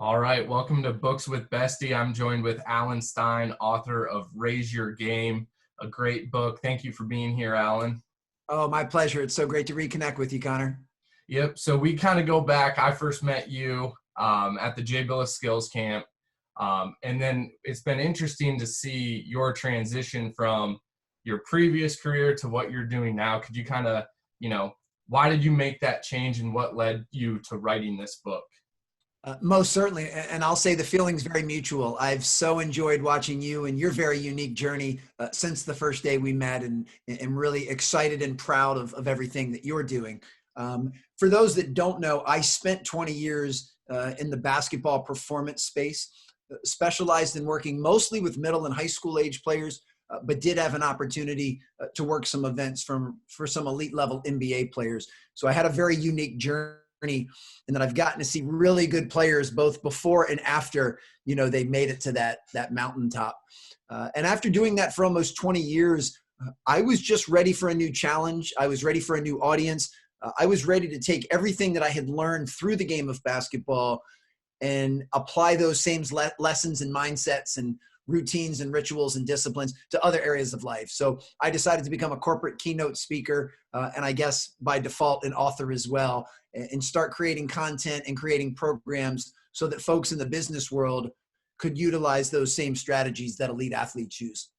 All right, welcome to Books with Beste. I'm joined with Alan Stein, author of Raise Your Game, a great book. Thank you for being here, Alan. Oh, my pleasure. It's so great to reconnect with you, Connor. Yep, so we kind of go back. I first met you at the J. Billis Skills Camp, and then it's been interesting to see your transition from your previous career to what you're doing now. Could you kind of, why did you make that change and what led you to writing this book? Most certainly. And I'll say the feeling's very mutual. I've so enjoyed watching you and your very unique journey since the first day we met, and am really excited and proud of everything that you're doing. For those that don't know, I spent 20 years in the basketball performance space, specialized in working mostly with middle and high school age players, but did have an opportunity to work some events for some elite level NBA players. So I had a very unique journey, and that I've gotten to see really good players both before and after, they made it to that mountaintop. And after doing that for almost 20 years, I was just ready for a new challenge. I was ready for a new audience. I was ready to take everything that I had learned through the game of basketball and apply those same lessons and mindsets and routines and rituals and disciplines to other areas of life. So I decided to become a corporate keynote speaker, and I guess by default an author as well, and start creating content and creating programs so that folks in the business world could utilize those same strategies that elite athletes use.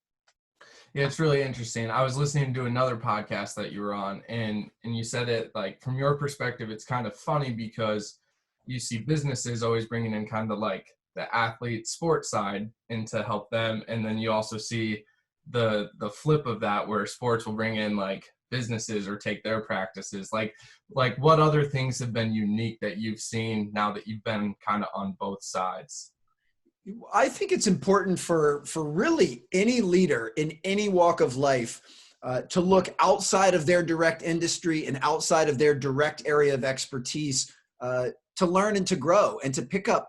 Yeah, it's really interesting. I was listening to another podcast that you were on, and you said it, like, from your perspective, it's kind of funny because you see businesses always bringing in kind of like the athlete sports side and to help them. And then you also see the flip of that where sports will bring in like businesses or take their practices. Like what other things have been unique that you've seen now that you've been kind of on both sides? I think it's important for really any leader in any walk of life to look outside of their direct industry and outside of their direct area of expertise to learn and to grow and to pick up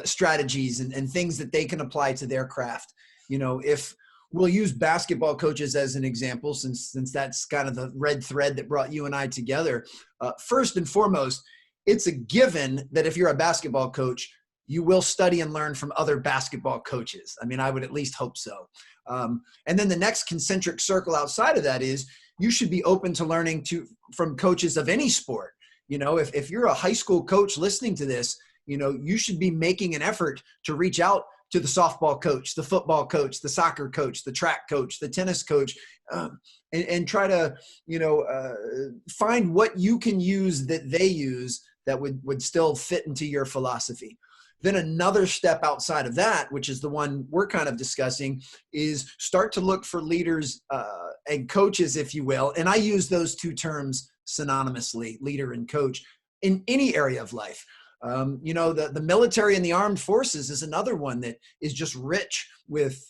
strategies and things that they can apply to their craft. If we'll use basketball coaches as an example, since that's kind of the red thread that brought you and I together, first and foremost, it's a given that if you're a basketball coach, you will study and learn from other basketball coaches. I mean, I would at least hope so. And then the next concentric circle outside of that is you should be open to learning from coaches of any sport. If you're a high school coach listening to this, you should be making an effort to reach out to the softball coach, the football coach, the soccer coach, the track coach, the tennis coach, and try to, find what you can use that they use that would still fit into your philosophy. Then another step outside of that, which is the one we're kind of discussing, is start to look for leaders and coaches, if you will. And I use those two terms synonymously, leader and coach, in any area of life. The military and the armed forces is another one that is just rich with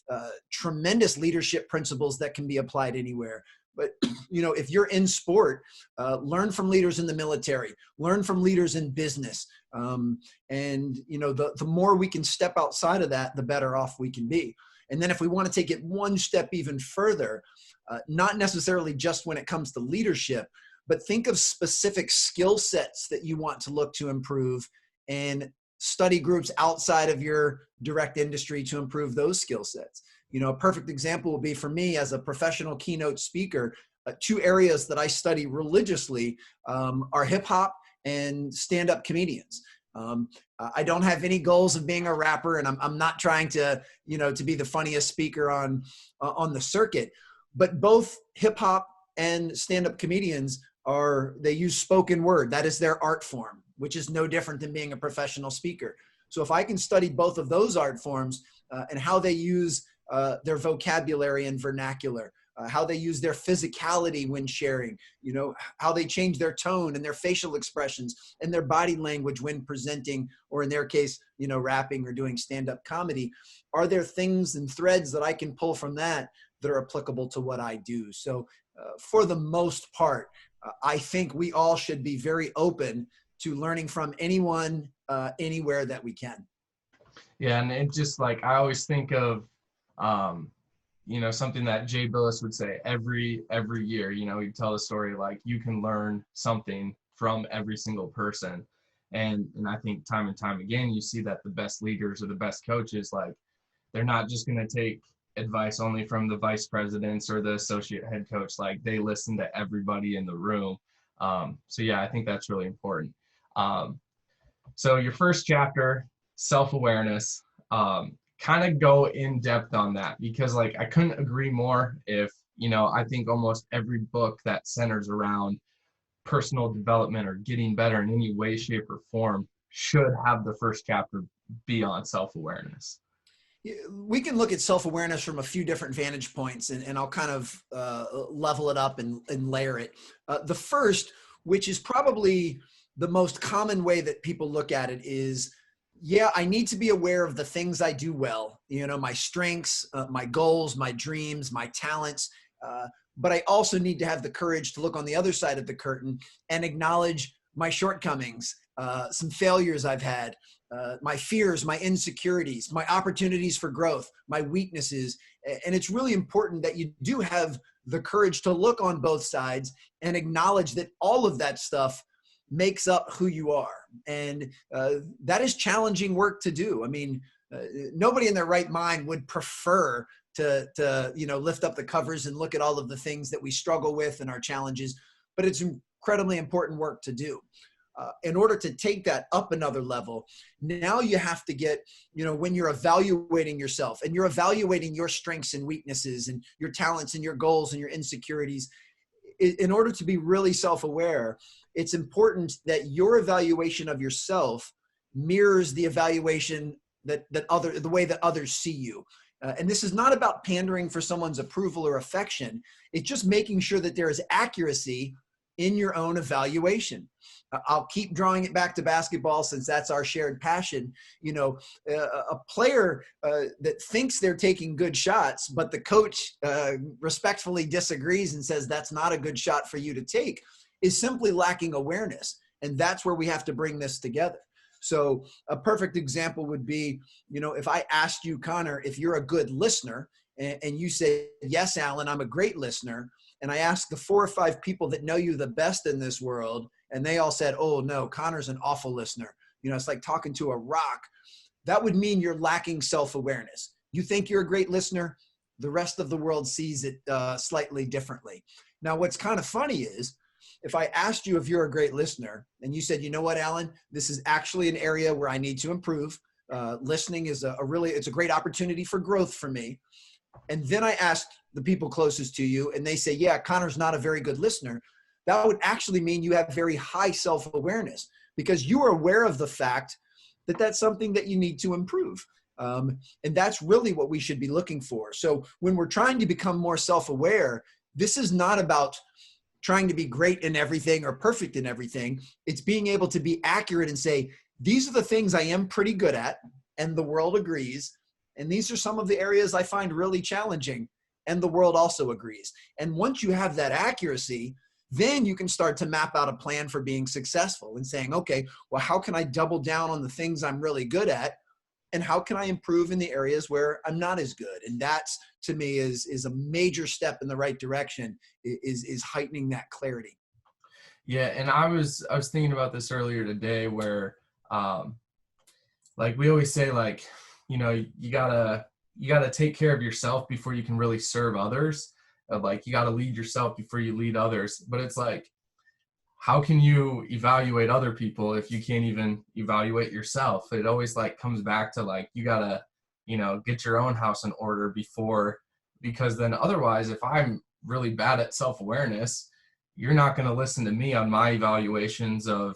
tremendous leadership principles that can be applied anywhere. But, if you're in sport, learn from leaders in the military, learn from leaders in business. The more we can step outside of that, the better off we can be. And then if we want to take it one step even further, not necessarily just when it comes to leadership, but think of specific skill sets that you want to look to improve and study groups outside of your direct industry to improve those skill sets. A perfect example will be for me as a professional keynote speaker, two areas that I study religiously are hip hop and stand-up comedians. I don't have any goals of being a rapper, and I'm not trying to be the funniest speaker on the circuit, but both hip hop and stand-up comedians they use spoken word. That is their art form, which is no different than being a professional speaker. So if I can study both of those art forms and how they use their vocabulary and vernacular, how they use their physicality when sharing, how they change their tone and their facial expressions and their body language when presenting, or in their case, rapping or doing stand-up comedy, are there things and threads that I can pull from that are applicable to what I do? So for the most part, I think we all should be very open to learning from anyone, anywhere that we can. Yeah, and it just like, I always think of, something that Jay Billis would say every year, he'd tell the story like you can learn something from every single person. And I think time and time again, you see that the best leaders or the best coaches, like, they're not just going to take advice only from the vice presidents or the associate head coach. Like, they listen to everybody in the room. So yeah, I think that's really important. Um, so your first chapter, self-awareness, kind of go in depth on that, because like I couldn't agree more. If, I think almost every book that centers around personal development or getting better in any way, shape, or form should have the first chapter be on self-awareness. We can look at self-awareness from a few different vantage points, and I'll kind of level it up and layer it. The first, which is probably the most common way that people look at it, is, yeah, I need to be aware of the things I do well, my strengths, my goals, my dreams, my talents. But I also need to have the courage to look on the other side of the curtain and acknowledge my shortcomings, some failures I've had, my fears, my insecurities, my opportunities for growth, my weaknesses. And it's really important that you do have the courage to look on both sides and acknowledge that all of that stuff makes up who you are. And that is challenging work to do. I mean, nobody in their right mind would prefer to lift up the covers and look at all of the things that we struggle with and our challenges, but it's incredibly important work to do. In order to take that up another level, now you have to get, when you're evaluating yourself and you're evaluating your strengths and weaknesses and your talents and your goals and your insecurities, in order to be really self-aware, it's important that your evaluation of yourself mirrors the evaluation the way that others see you. And this is not about pandering for someone's approval or affection. It's just making sure that there is accuracy in your own evaluation. I'll keep drawing it back to basketball since that's our shared passion. A player that thinks they're taking good shots, but the coach respectfully disagrees and says that's not a good shot for you to take, is simply lacking awareness. And that's where we have to bring this together. So a perfect example would be, if I asked you, Connor, if you're a good listener, and you say, yes, Alan, I'm a great listener. And I asked the 4 or 5 people that know you the best in this world, and they all said, oh no, Connor's an awful listener. It's like talking to a rock. That would mean you're lacking self-awareness. You think you're a great listener. The rest of the world sees it slightly differently. Now, what's kind of funny is, if I asked you if you're a great listener and you said, you know what, Alan, this is actually an area where I need to improve. Listening is it's a great opportunity for growth for me. And then I asked the people closest to you and they say, yeah, Connor's not a very good listener. That would actually mean you have very high self-awareness, because you are aware of the fact that that's something that you need to improve. And that's really what we should be looking for. So when we're trying to become more self-aware, this is not about trying to be great in everything or perfect in everything. It's being able to be accurate and say, these are the things I am pretty good at, and the world agrees. And these are some of the areas I find really challenging, and the world also agrees. And once you have that accuracy, then you can start to map out a plan for being successful and saying, okay, well, how can I double down on the things I'm really good at? And how can I improve in the areas where I'm not as good? And that's, to me, is a major step in the right direction, is heightening that clarity. Yeah, and I was thinking about this earlier today, where like we always say, like, you gotta take care of yourself before you can really serve others. Like, you gotta lead yourself before you lead others. But it's like, how can you evaluate other people if you can't even evaluate yourself? It always like comes back to like, you gotta, get your own house in order because then otherwise, if I'm really bad at self-awareness, you're not going to listen to me on my evaluations of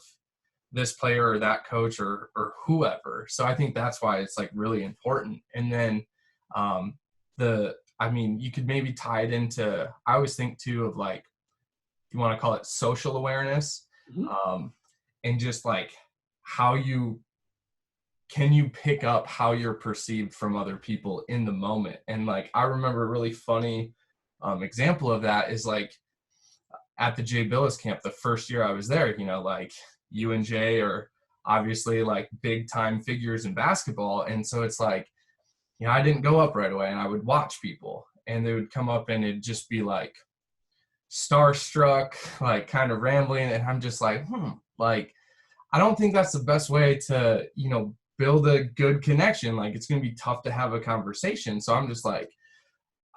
this player or that coach or whoever. So I think that's why it's like really important. And then you could maybe tie it into, I always think too of like, you want to call it social awareness, and just like can you pick up how you're perceived from other people in the moment. And like, I remember a really funny example of that is like at the Jay Billis camp, the first year I was there, like you and Jay are obviously like big time figures in basketball. And so it's like, I didn't go up right away, and I would watch people and they would come up and it'd just be like, starstruck, like kind of rambling, and I'm just like, like, I don't think that's the best way to, build a good connection. Like, it's going to be tough to have a conversation. So I'm just like,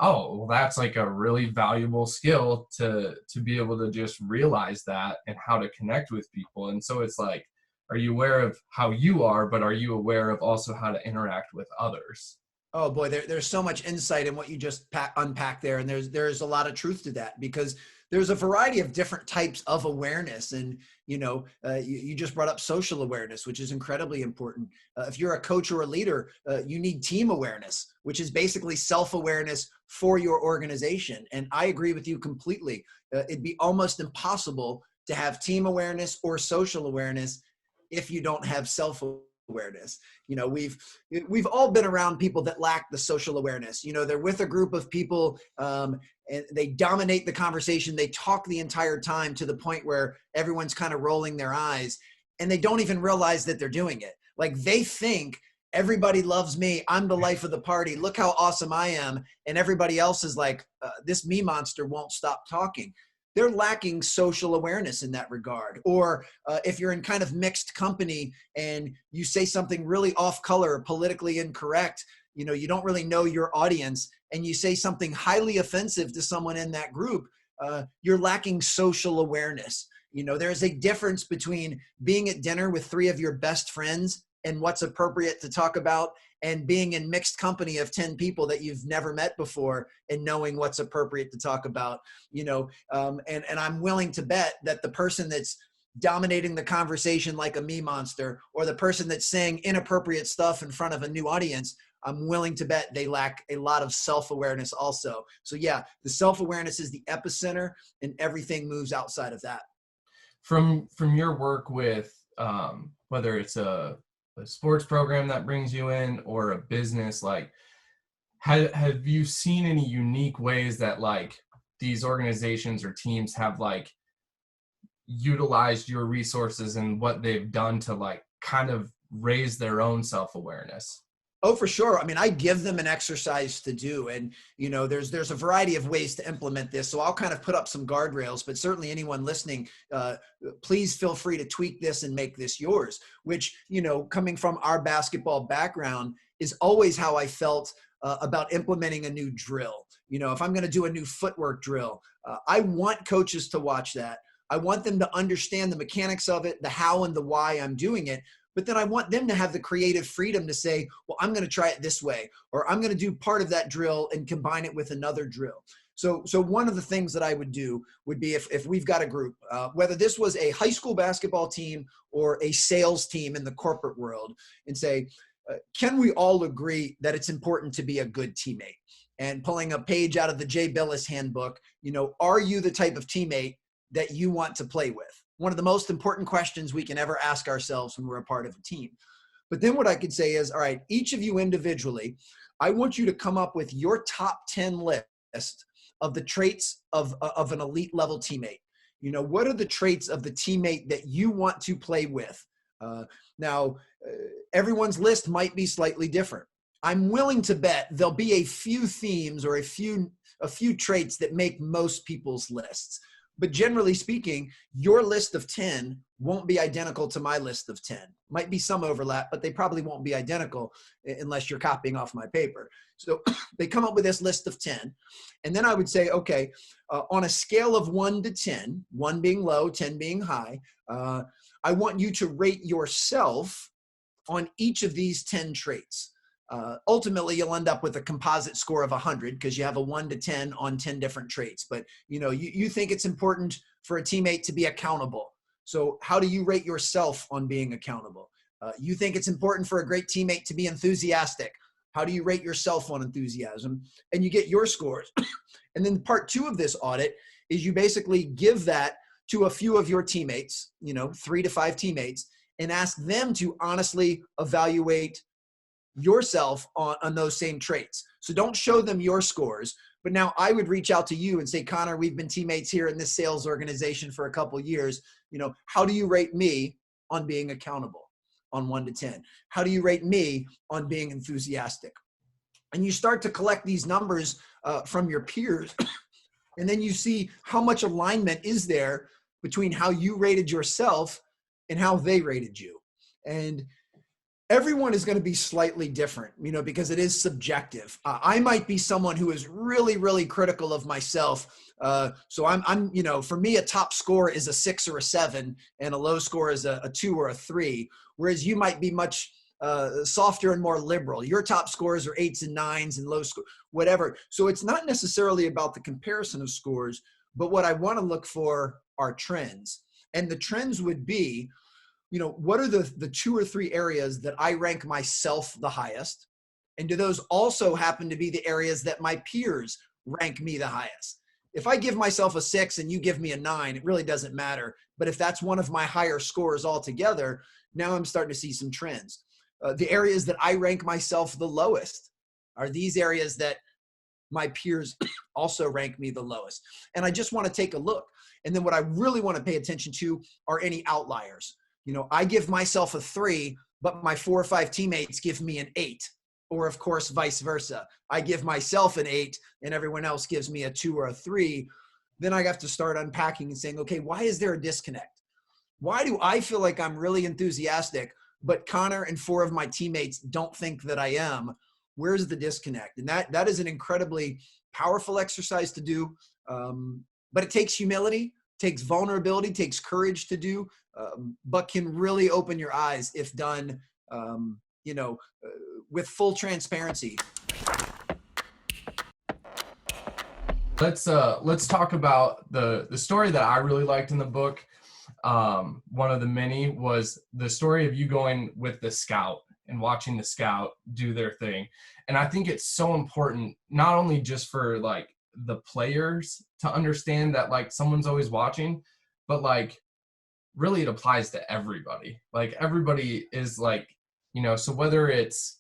oh, well, that's like a really valuable skill to be able to just realize that and how to connect with people. And so it's like, are you aware of how you are, but are you aware of also how to interact with others? Oh boy, there's so much insight in what you just unpacked there, and there's a lot of truth to that, because there's a variety of different types of awareness. And you just brought up social awareness, which is incredibly important. If you're a coach or a leader, you need team awareness, which is basically self-awareness for your organization. And I agree with you completely. It'd be almost impossible to have team awareness or social awareness if you don't have self-awareness. We've all been around people that lack the social awareness. They're with a group of people, and they dominate the conversation. They talk the entire time to the point where everyone's kind of rolling their eyes, and they don't even realize that they're doing it. Like, they think everybody loves me. I'm the life of the party. Look how awesome I am. And everybody else is like, this me monster won't stop talking. They're lacking social awareness in that regard. Or if you're in kind of mixed company and you say something really off color, politically incorrect, you don't really know your audience, and you say something highly offensive to someone in that group, you're lacking social awareness. There's a difference between being at dinner with 3 of your best friends and what's appropriate to talk about, and being in mixed company of 10 people that you've never met before and knowing what's appropriate to talk about. And I'm willing to bet that the person that's dominating the conversation like a me monster, or the person that's saying inappropriate stuff in front of a new audience, I'm willing to bet they lack a lot of self-awareness also. So yeah, the self-awareness is the epicenter, and everything moves outside of that. From your work with whether it's a sports program that brings you in or a business, like, have you seen any unique ways that like these organizations or teams have like utilized your resources and what they've done to like kind of raise their own self-awareness? Oh, for sure. I mean, I give them an exercise to do, and there's a variety of ways to implement this. So I'll kind of put up some guardrails, but certainly anyone listening, please feel free to tweak this and make this yours. Which, coming from our basketball background, is always how I felt about implementing a new drill. If I'm going to do a new footwork drill, I want coaches to watch that. I want them to understand the mechanics of it, the how and the why I'm doing it. But then I want them to have the creative freedom to say, well, I'm going to try it this way, or I'm going to do part of that drill and combine it with another drill. So one of the things that I would do would be, if we've got a group, whether this was a high school basketball team or a sales team in the corporate world, and say, can we all agree that it's important to be a good teammate? And pulling a page out of the Jay Billis handbook, are you the type of teammate that you want to play with? One of the most important questions we can ever ask ourselves when we're a part of a team. But then what I could say is, all right, each of you individually, I want you to come up with your top 10 list of the traits of an elite level teammate. What are the traits of the teammate that you want to play with? Now, everyone's list might be slightly different. I'm willing to bet there'll be a few themes or a few traits that make most people's lists. But generally speaking, your list of 10 won't be identical to my list of 10. Might be some overlap, but they probably won't be identical unless you're copying off my paper. So they come up with this list of 10. And then I would say, okay, on a scale of 1 to 10, 1 being low, 10 being high, I want you to rate yourself on each of these 10 traits. Ultimately, you'll end up with a composite score of 100 because you have a 1 to 10 on 10 different traits. But you think it's important for a teammate to be accountable. So how do you rate yourself on being accountable? You think it's important for a great teammate to be enthusiastic. How do you rate yourself on enthusiasm? And you get your scores. And then part 2 of this audit is you basically give that to a few of your teammates, 3 to 5 teammates, and ask them to honestly evaluate yourself on those same traits. So don't show them your scores, but now I would reach out to you and say, Connor, we've been teammates here in this sales organization for a couple of years. How do you rate me on being accountable on 1 to 10? How do you rate me on being enthusiastic? And you start to collect these numbers from your peers. And then you see how much alignment is there between how you rated yourself and how they rated you. And everyone is going to be slightly different, because it is subjective. I might be someone who is really, really critical of myself. So I'm, for me, a top score is a 6 or a 7, and a low score is a 2 or a 3. Whereas you might be much softer and more liberal. Your top scores are 8s and 9s and low score, whatever. So it's not necessarily about the comparison of scores, but what I want to look for are trends. And the trends would be, what are the 2 or 3 areas that I rank myself the highest? And do those also happen to be the areas that my peers rank me the highest? If I give myself a 6 and you give me a 9, it really doesn't matter. But if that's one of my higher scores altogether, now I'm starting to see some trends. The areas that I rank myself the lowest are these areas that my peers also rank me the lowest. And I just want to take a look. And then what I really want to pay attention to are any outliers. I give myself a 3, but my 4 or 5 teammates give me an 8. Or of course, vice versa. I give myself an 8 and everyone else gives me a 2 or a 3. Then I have to start unpacking and saying, okay, why is there a disconnect? Why do I feel like I'm really enthusiastic, but Connor and 4 of my teammates don't think that I am? Where's the disconnect? And that is an incredibly powerful exercise to do. But it takes humility, takes vulnerability, takes courage to do, but can really open your eyes if done, with full transparency. Let's talk about the story that I really liked in the book. One of the many was the story of you going with the scout and watching the scout do their thing. And I think it's so important, not only just for like the players to understand that like someone's always watching, but like really it applies to everybody. Like everybody is like, so whether it's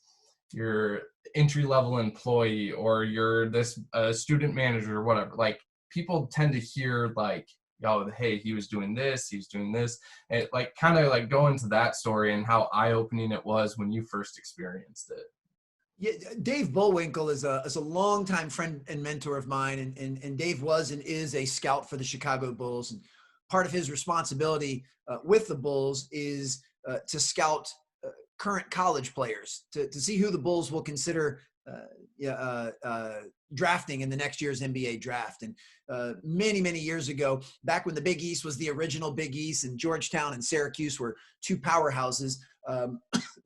your entry-level employee or you're this student manager or whatever, like people tend to hear like, oh, hey, he was doing this, he's doing this. And like kind of like go into that story and how eye-opening it was when you first experienced it. Yeah, Dave Bullwinkle is a longtime friend and mentor of mine, and Dave was and is a scout for the Chicago Bulls. And part of his responsibility with the Bulls is to scout current college players to see who the Bulls will consider drafting in the next year's NBA draft. And many, many years ago, back when the Big East was the original Big East and Georgetown and Syracuse were 2 powerhouses,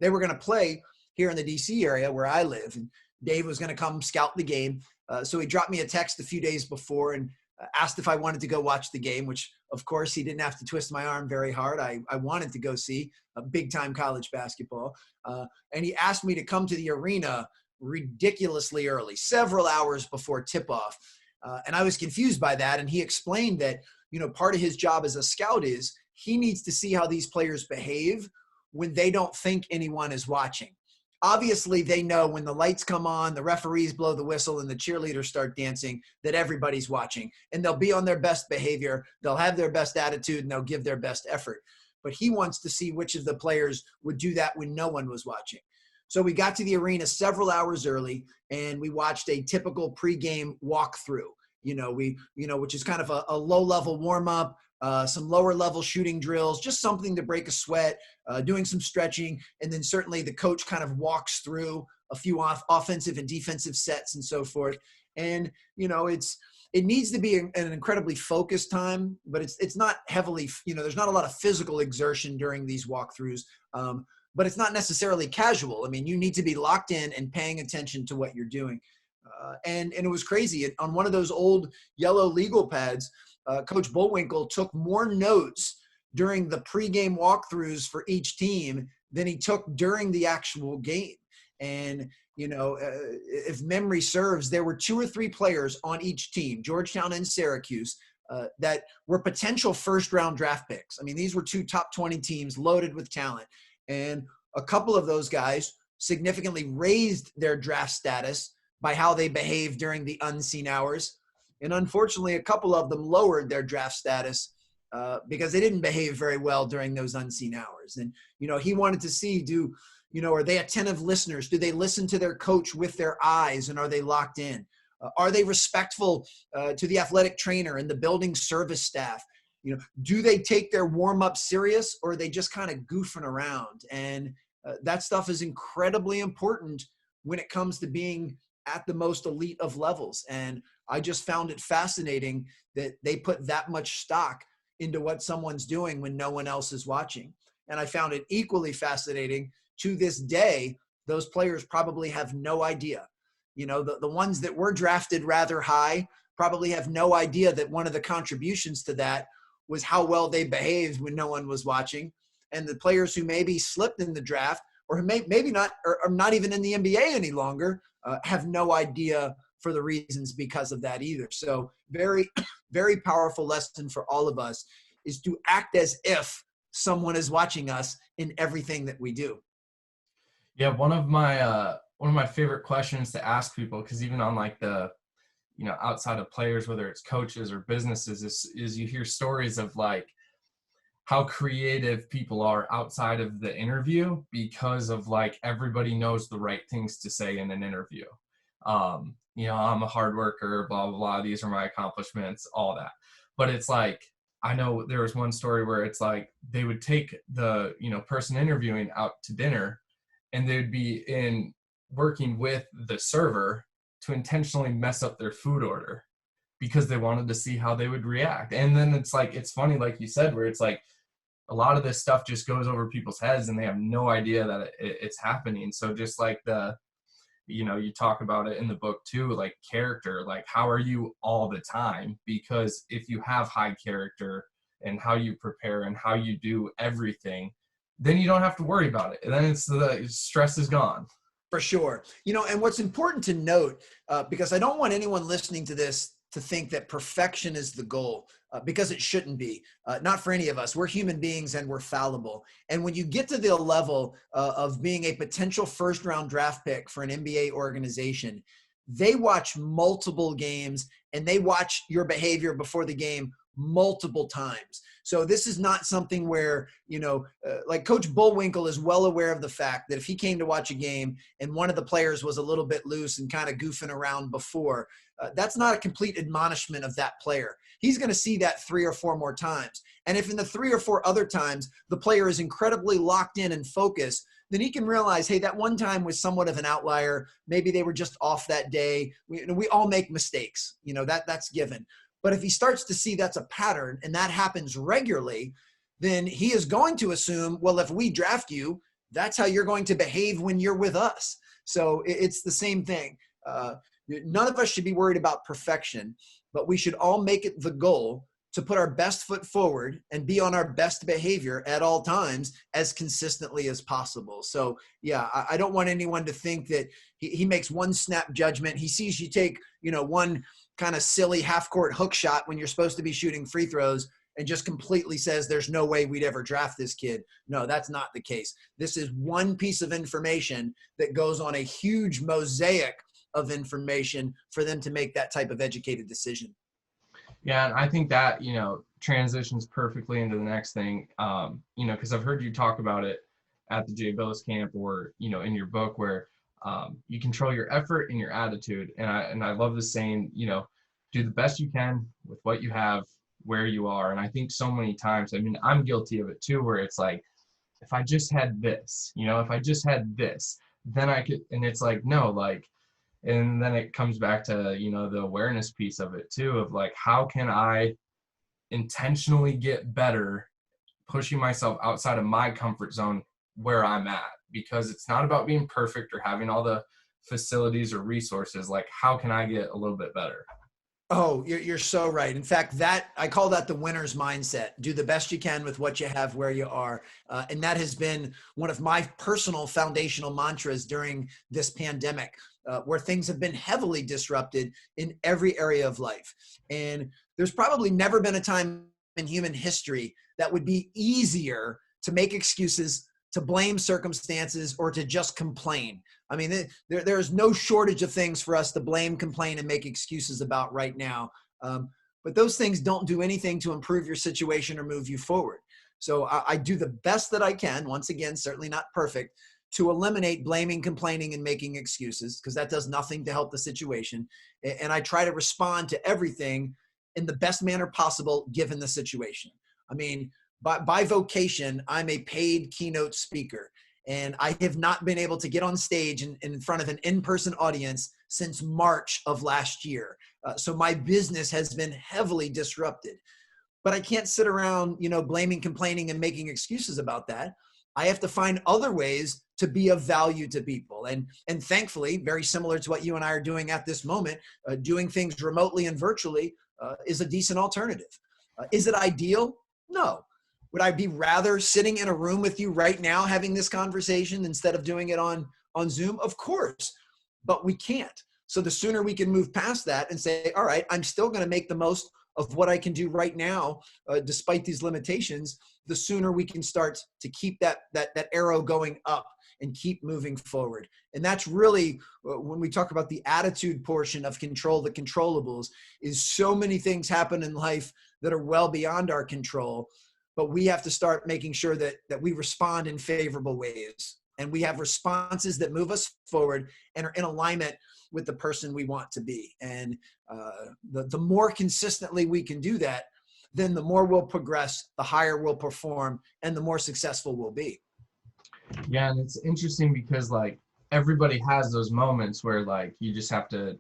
they were going to play here in the DC area where I live. And Dave was going to come scout the game. So he dropped me a text a few days before and asked if I wanted to go watch the game, which of course he didn't have to twist my arm very hard. I wanted to go see a big time college basketball. And he asked me to come to the arena ridiculously early, several hours before tip off. And I was confused by that. And he explained that, part of his job as a scout is he needs to see how these players behave when they don't think anyone is watching. Obviously, they know when the lights come on, the referees blow the whistle, and the cheerleaders start dancing that everybody's watching. And they'll be on their best behavior, they'll have their best attitude, and they'll give their best effort. But he wants to see which of the players would do that when no one was watching. So we got to the arena several hours early, and we watched a typical pregame walkthrough, which is kind of a low-level warm-up, some lower-level shooting drills, just something to break a sweat, doing some stretching, and then certainly the coach kind of walks through a few offensive and defensive sets and so forth. And, it needs to be an incredibly focused time, but it's not heavily, there's not a lot of physical exertion during these walkthroughs, but it's not necessarily casual. I mean, you need to be locked in and paying attention to what you're doing. And it was crazy. On one of those old yellow legal pads, Coach Bullwinkle took more notes during the pregame walkthroughs for each team than he took during the actual game. And, if memory serves, there were 2 or 3 players on each team, Georgetown and Syracuse, that were potential first-round draft picks. I mean, these were 2 top 20 teams loaded with talent. And a couple of those guys significantly raised their draft status by how they behaved during the unseen hours. And unfortunately, a couple of them lowered their draft status because they didn't behave very well during those unseen hours. And, he wanted to see, are they attentive listeners? Do they listen to their coach with their eyes, and are they locked in? Are they respectful to the athletic trainer and the building service staff? Do they take their warm up serious, or are they just kind of goofing around? And that stuff is incredibly important when it comes to being at the most elite of levels. And I just found it fascinating that they put that much stock into what someone's doing when no one else is watching. And I found it equally fascinating to this day. Those players probably have no idea. The ones that were drafted rather high probably have no idea that one of the contributions to that was how well they behaved when no one was watching. And the players who maybe slipped in the draft, or maybe not, or not even in the NBA any longer, have no idea for the reasons because of that either. So very, very powerful lesson for all of us is to act as if someone is watching us in everything that we do. Yeah, one of my favorite questions to ask people, because even on like the, outside of players, whether it's coaches or businesses, is you hear stories of like how creative people are outside of the interview because of like everybody knows the right things to say in an interview. I'm a hard worker, blah, blah, blah. These are my accomplishments, all that. But it's like, I know there was one story where it's like they would take the, person interviewing out to dinner, and they'd be working with the server to intentionally mess up their food order because they wanted to see how they would react. And then it's like, it's funny, like you said, where it's like a lot of this stuff just goes over people's heads and they have no idea that it's happening. So just like you talk about it in the book too, like character, like how are you all the time? Because if you have high character and how you prepare and how you do everything, then you don't have to worry about it. And then the stress is gone. For sure. And what's important to note, because I don't want anyone listening to this to think that perfection is the goal, because it shouldn't be. Not for any of us. We're human beings and we're fallible. And when you get to the level of being a potential first-round draft pick for an NBA organization, they watch multiple games and they watch your behavior before the game multiple times. So this is not something where, like Coach Bullwinkle is well aware of the fact that if he came to watch a game and one of the players was a little bit loose and kind of goofing around before, that's not a complete admonishment of that player. He's going to see that 3 or 4 more times. And if in the 3 or 4 other times the player is incredibly locked in and focused, then he can realize, hey, that one time was somewhat of an outlier. Maybe they were just off that day. We all make mistakes. That's given. But if he starts to see that's a pattern and that happens regularly, then he is going to assume, well, if we draft you, that's how you're going to behave when you're with us. So it's the same thing. None of us should be worried about perfection, but we should all make it the goal to put our best foot forward and be on our best behavior at all times as consistently as possible. So yeah, I don't want anyone to think that he makes one snap judgment. He sees you take, one kind of silly half-court hook shot when you're supposed to be shooting free throws and just completely says there's no way we'd ever draft this kid. No, that's not the case. This is one piece of information that goes on a huge mosaic of information for them to make that type of educated decision. Yeah, and I think that, transitions perfectly into the next thing, because I've heard you talk about it at the Jay Billis camp or, in your book where you control your effort and your attitude. And I love the saying, do the best you can with what you have, where you are. And I think so many times, I'm guilty of it too, where it's like, if I just had this, if I just had this, then I could, and it's like, no, like, and then it comes back to, the awareness piece of it too, of like, how can I intentionally get better, pushing myself outside of my comfort zone where I'm at? Because it's not about being perfect or having all the facilities or resources. Like, how can I get a little bit better? Oh, you're so right. In fact, I call that the winner's mindset. Do the best you can with what you have where you are. And that has been one of my personal foundational mantras during this pandemic, where things have been heavily disrupted in every area of life. And there's probably never been a time in human history that would be easier to make excuses, to blame circumstances, or to just complain. There's no shortage of things for us to blame, complain, and make excuses about right now. But those things don't do anything to improve your situation or move you forward. So I do the best that I can, once again, certainly not perfect, to eliminate blaming, complaining, and making excuses, because that does nothing to help the situation. And I try to respond to everything in the best manner possible given the situation. I mean, by vocation, I'm a paid keynote speaker, and I have not been able to get on stage in front of an in-person audience since March of last year. So my business has been heavily disrupted. But I can't sit around, blaming, complaining, and making excuses about that. I have to find other ways to be of value to people. And thankfully, very similar to what you and I are doing at this moment, doing things remotely and virtually is a decent alternative. Is it ideal? No. Would I be rather sitting in a room with you right now having this conversation instead of doing it on Zoom? Of course, but we can't. So the sooner we can move past that and say, all right, I'm still going to make the most of what I can do right now, despite these limitations, the sooner we can start to keep that arrow going up and keep moving forward. And that's really, when we talk about the attitude portion of control the controllables, is so many things happen in life that are well beyond our control, but we have to start making sure that we respond in favorable ways. And we have responses that move us forward and are in alignment with the person we want to be. And the more consistently we can do that, then the more we'll progress, the higher we'll perform, and the more successful we'll be. Yeah, and it's interesting because like everybody has those moments where like you just have to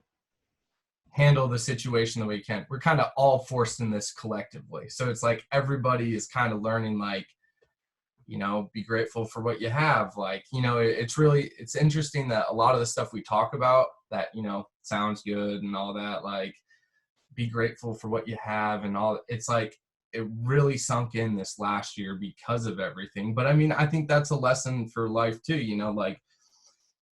handle the situation the way you can. We're kind of all forced in this collectively. So it's like everybody is kind of learning like, be grateful for what you have. Like, it's interesting that a lot of the stuff we talk about that, sounds good and all that, like be grateful for what you have and all, it's like, it really sunk in this last year because of everything. But I mean, I think that's a lesson for life too, like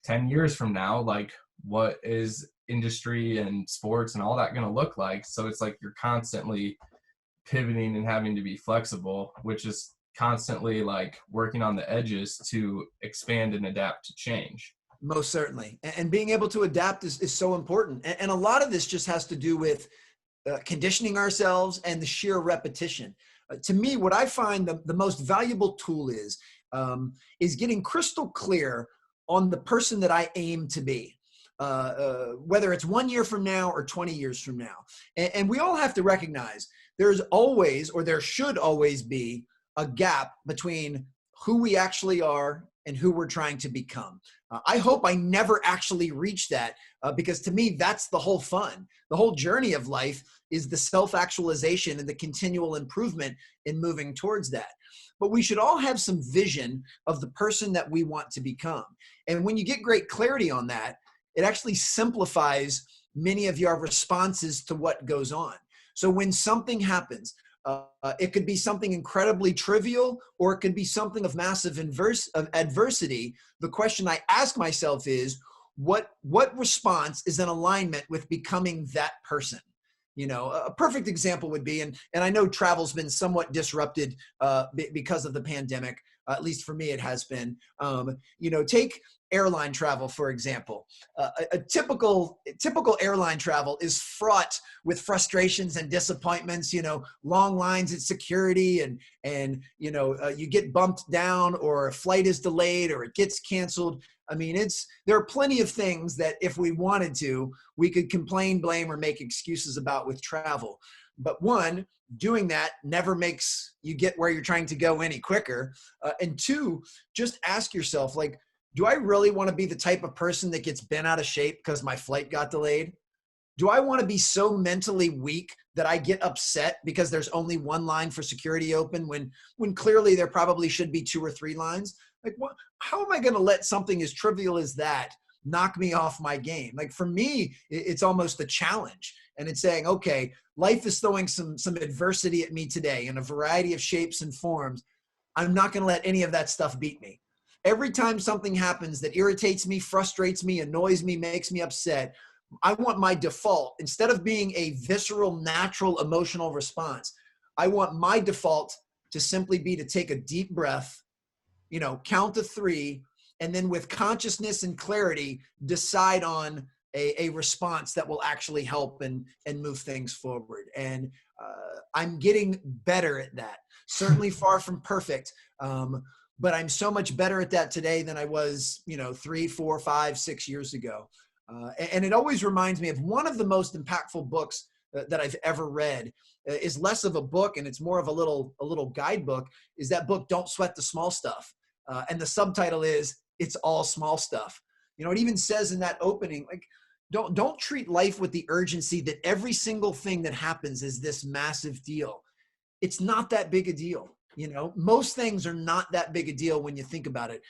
10 years from now, like what is industry and sports and all that going to look like? So it's like, you're constantly pivoting and having to be flexible, which is constantly like working on the edges to expand and adapt to change. Most certainly. And being able to adapt is so important. And a lot of this just has to do with conditioning ourselves and the sheer repetition. To me, what I find the most valuable tool is getting crystal clear on the person that I aim to be, whether it's 1 year from now or 20 years from now. And we all have to recognize there's always, or there should always be, a gap between who we actually are and who we're trying to become. I hope I never actually reach that because to me, that's the whole fun. The whole journey of life is the self-actualization and the continual improvement in moving towards that. But we should all have some vision of the person that we want to become. And when you get great clarity on that, it actually simplifies many of your responses to what goes on. So when something happens, it could be something incredibly trivial, or it could be something of massive adversity. The question I ask myself is, what response is in alignment with becoming that person? A perfect example would be, and I know travel's been somewhat disrupted because of the pandemic. At least for me, it has been. Take airline travel, for example. A typical airline travel is fraught with frustrations and disappointments, long lines at security and you get bumped down, or a flight is delayed, or it gets canceled. I mean, there are plenty of things that if we wanted to, we could complain, blame, or make excuses about with travel. But one, doing that never makes you get where you're trying to go any quicker. And two, just ask yourself, like, do I really want to be the type of person that gets bent out of shape because my flight got delayed? Do I want to be so mentally weak that I get upset because there's only one line for security open when clearly there probably should be 2 or 3 lines? Like, how am I going to let something as trivial as that knock me off my game? Like, for me, it's almost a challenge. And it's saying, okay, life is throwing some adversity at me today in a variety of shapes and forms. I'm not going to let any of that stuff beat me. Every time something happens that irritates me, frustrates me, annoys me, makes me upset, I want my default, instead of being a visceral, natural, emotional response, I want my default to simply be to take a deep breath, count to 3, and then with consciousness and clarity, decide on a response that will actually help and move things forward. And I'm getting better at that. Certainly far from perfect, but I'm so much better at that today than I was, 3, 4, 5, 6 years ago. And it always reminds me of one of the most impactful books that I've ever read is less of a book and it's more of a little guidebook, is that book, Don't Sweat the Small Stuff. And the subtitle is It's All Small Stuff. It even says in that opening, like, don't treat life with the urgency that every single thing that happens is this massive deal. It's not that big a deal. Most things are not that big a deal when you think about it.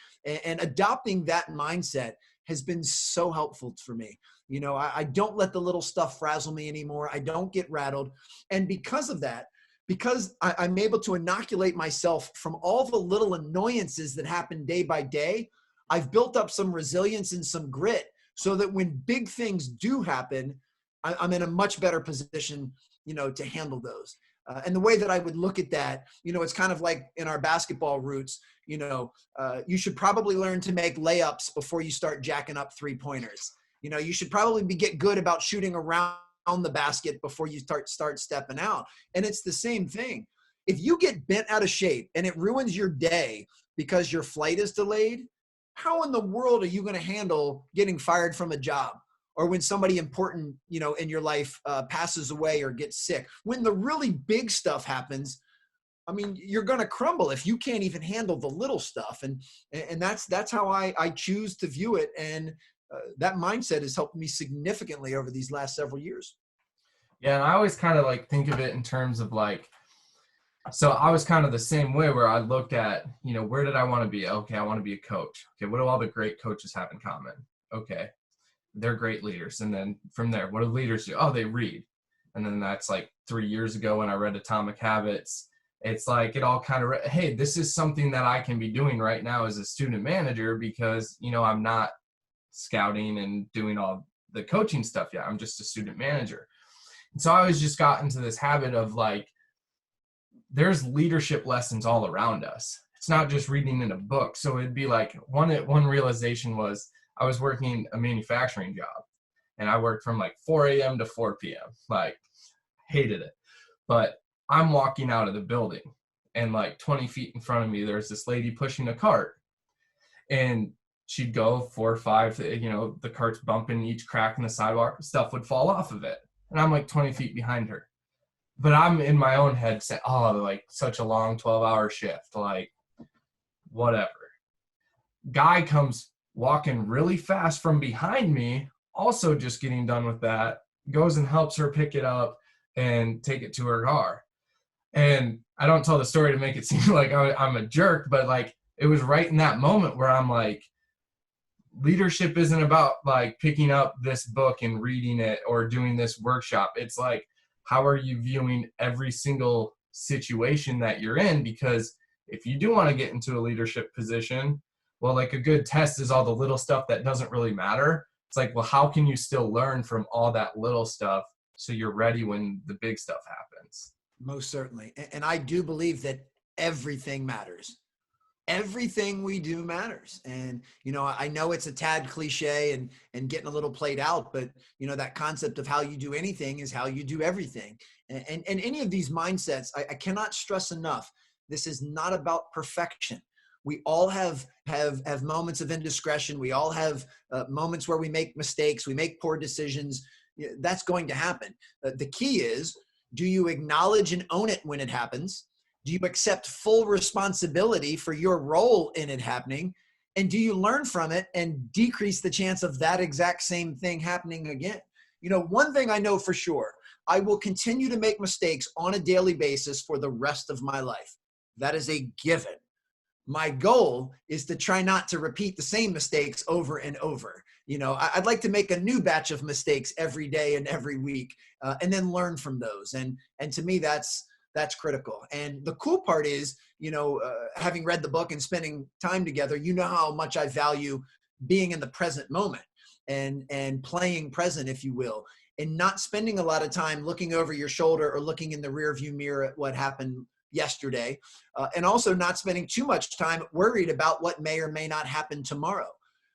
And adopting that mindset has been so helpful for me. I don't let the little stuff frazzle me anymore. I don't get rattled. And because of that, because I'm able to inoculate myself from all the little annoyances that happen day by day, I've built up some resilience and some grit so that when big things do happen, I'm in a much better position, to handle those. And the way that I would look at that, it's kind of like in our basketball roots, you should probably learn to make layups before you start jacking up 3-pointers. You should probably get good about shooting around the basket before you start stepping out. And it's the same thing. If you get bent out of shape and it ruins your day because your flight is delayed, how in the world are you going to handle getting fired from a job? Or when somebody important, in your life passes away or gets sick? When the really big stuff happens, I mean, you're going to crumble if you can't even handle the little stuff. And that's how I choose to view it. And that mindset has helped me significantly over these last several years. Yeah, and I always kind of like think of it in terms of like, so I was kind of the same way where I looked at, where did I want to be? Okay, I want to be a coach. Okay, what do all the great coaches have in common? Okay, they're great leaders. And then from there, what do leaders do? Oh, they read. And then that's like 3 years ago when I read Atomic Habits. It's like it all kind of, hey, this is something that I can be doing right now as a student manager because, I'm not scouting and doing all the coaching stuff yet. I'm just a student manager. And so I always just got into this habit of like, there's leadership lessons all around us. It's not just reading in a book. So it'd be like one realization was I was working a manufacturing job and I worked from like 4 a.m. to 4 p.m. Like hated it. But I'm walking out of the building and like 20 feet in front of me, there's this lady pushing a cart and she'd go 4 or 5, the cart's bumping each crack in the sidewalk, stuff would fall off of it. And I'm like 20 feet behind her. But I'm in my own head saying, oh, like such a long 12-hour shift, like whatever. Guy comes walking really fast from behind me, also just getting done with that, goes and helps her pick it up and take it to her car. And I don't tell the story to make it seem like I'm a jerk, but like it was right in that moment where I'm like, leadership isn't about like picking up this book and reading it or doing this workshop. It's like, how are you viewing every single situation that you're in? Because if you do want to get into a leadership position, well, like a good test is all the little stuff that doesn't really matter. It's like, well, how can you still learn from all that little stuff so you're ready when the big stuff happens? Most certainly. And I do believe that everything matters. Everything we do matters. And, I know it's a tad cliche and getting a little played out, but, that concept of how you do anything is how you do everything. And any of these mindsets, I cannot stress enough, this is not about perfection. We all have moments of indiscretion. We all have moments where we make mistakes, we make poor decisions. That's going to happen. The key is, do you acknowledge and own it when it happens? Do you accept full responsibility for your role in it happening? And do you learn from it and decrease the chance of that exact same thing happening again? One thing I know for sure, I will continue to make mistakes on a daily basis for the rest of my life. That is a given. My goal is to try not to repeat the same mistakes over and over. I'd like to make a new batch of mistakes every day and every week, and then learn from those. And to me, that's critical. And the cool part is, having read the book and spending time together, how much I value being in the present moment and playing present, if you will, and not spending a lot of time looking over your shoulder or looking in the rearview mirror at what happened yesterday. And also not spending too much time worried about what may or may not happen tomorrow.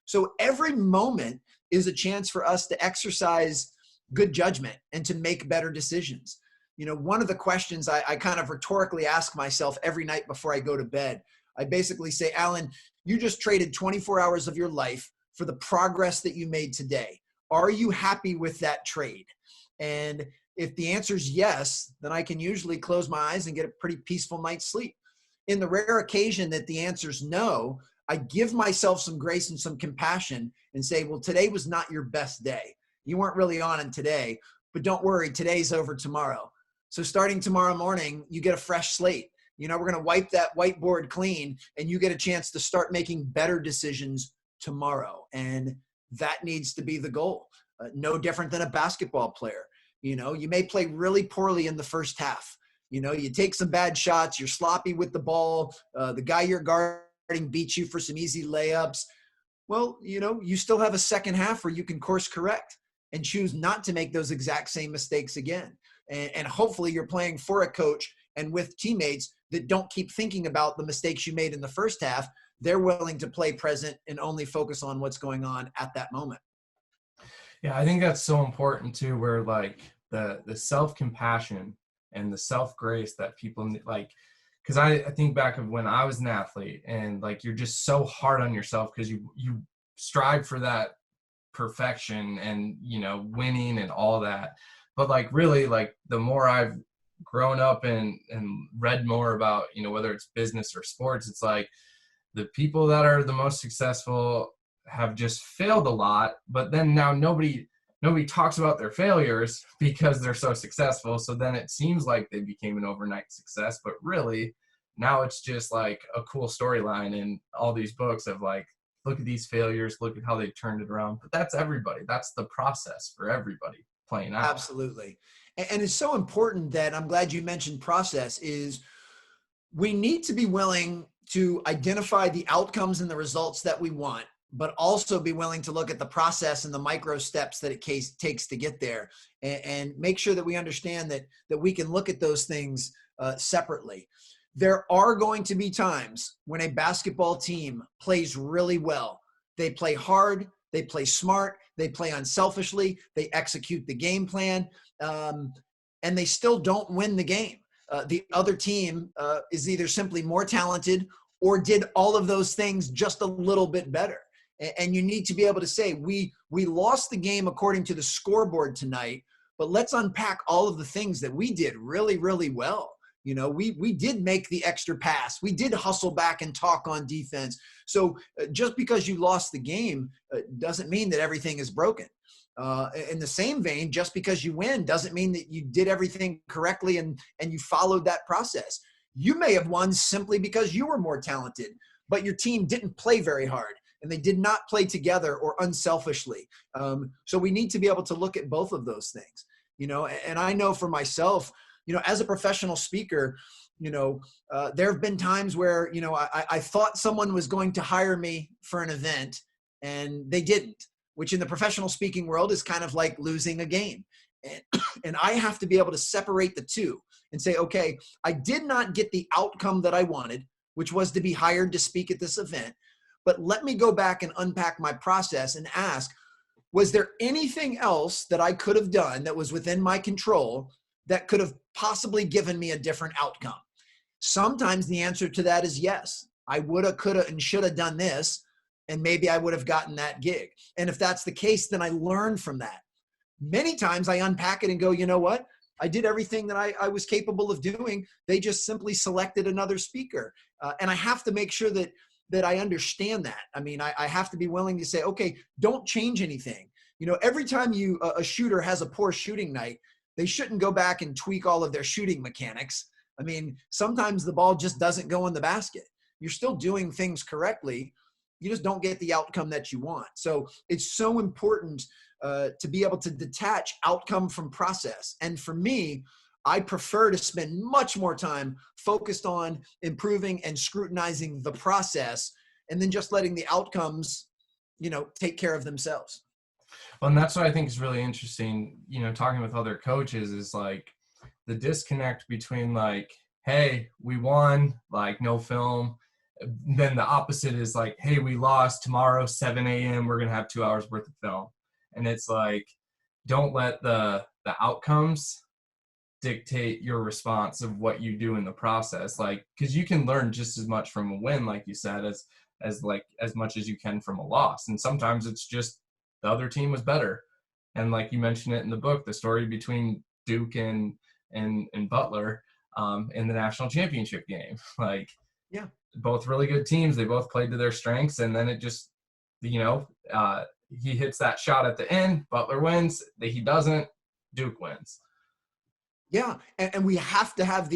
So every moment is a chance for us to exercise good judgment and to make better decisions. One of the questions I kind of rhetorically ask myself every night before I go to bed, I basically say, Alan, you just traded 24 hours of your life for the progress that you made today. Are you happy with that trade? And If the answer is yes, then I can usually close my eyes and get a pretty peaceful night's sleep. In the rare occasion that the answer is no, I give myself some grace and some compassion and say, well, today was not your best day. You weren't really on it today, but don't worry, today's over tomorrow. So starting tomorrow morning, you get a fresh slate. We're going to wipe that whiteboard clean, and you get a chance to start making better decisions tomorrow. And that needs to be the goal. No different than a basketball player. You may play really poorly in the first half. You take some bad shots, you're sloppy with the ball, the guy you're guarding beats you for some easy layups. Well, you still have a second half where you can course correct and choose not to make those exact same mistakes again. And hopefully you're playing for a coach and with teammates that don't keep thinking about the mistakes you made in the first half. They're willing to play present and only focus on what's going on at that moment. Yeah, I think that's so important too, where like the self-compassion and the self-grace that people like, because I think back of when I was an athlete, and like you're just so hard on yourself because you strive for that perfection and winning and all that. But like really, like the more I've grown up and read more about whether it's business or sports, it's like the people that are the most successful have just failed a lot, but then now nobody talks about their failures because they're so successful. So then it seems like they became an overnight success, but really now it's just like a cool storyline in all these books of like, look at these failures, look at how they turned it around. But that's everybody. That's the process for everybody playing out. Absolutely. And it's so important that I'm glad you mentioned process is we need to be willing to identify the outcomes and the results that we want, but also be willing to look at the process and the micro steps that it takes to get there, and make sure that we understand that we can look at those things separately. There are going to be times when a basketball team plays really well. They play hard, they play smart, they play unselfishly, they execute the game plan, and they still don't win the game. The other team is either simply more talented or did all of those things just a little bit better. And you need to be able to say, we lost the game according to the scoreboard tonight, but let's unpack all of the things that we did really, really well. We did make the extra pass. We did hustle back and talk on defense. So just because you lost the game doesn't mean that everything is broken. In the same vein, just because you win doesn't mean that you did everything correctly and you followed that process. You may have won simply because you were more talented, but your team didn't play very hard and they did not play together or unselfishly. So we need to be able to look at both of those things, and I know for myself, as a professional speaker, there have been times where, I thought someone was going to hire me for an event and they didn't, which in the professional speaking world is kind of like losing a game. And I have to be able to separate the two and say, okay, I did not get the outcome that I wanted, which was to be hired to speak at this event. But let me go back and unpack my process and ask, was there anything else that I could have done that was within my control that could have possibly given me a different outcome? Sometimes the answer to that is yes. I woulda, coulda, and shoulda done this, and maybe I would have gotten that gig. And if that's the case, then I learn from that. Many times I unpack it and go, you know what? I did everything that I was capable of doing. They just simply selected another speaker. And I have to make sure that I understand that. I mean, I have to be willing to say, okay, don't change anything. Every time a shooter has a poor shooting night, they shouldn't go back and tweak all of their shooting mechanics. I mean, sometimes the ball just doesn't go in the basket. You're still doing things correctly. You just don't get the outcome that you want. So it's so important to be able to detach outcome from process. And for me, I prefer to spend much more time focused on improving and scrutinizing the process, and then just letting the outcomes, take care of themselves. Well, and that's what I think is really interesting, talking with other coaches, is like the disconnect between like, hey, we won, like no film. Then the opposite is like, hey, we lost, tomorrow, 7 a.m., we're going to have 2 hours worth of film. And it's like, don't let the outcomes dictate your response of what you do in the process. Like, because you can learn just as much from a win, like you said, as much as you can from a loss. And sometimes it's just the other team was better. And like you mentioned it in the book, the story between Duke and Butler in the national championship game. Like, Yeah. both really good teams. They both played to their strengths, and then it just, he hits that shot at the end. Butler wins. He doesn't. Duke wins. Yeah. And we have to have